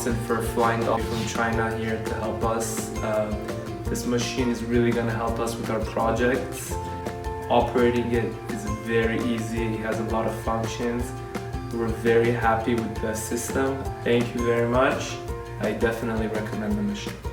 Thompson for flying all from China here to help us. This machine is really going to help us with our projects. Operating it is very easy. It has a lot of functions. We're very happy with the system. Thank you very much. I definitely recommend the machine.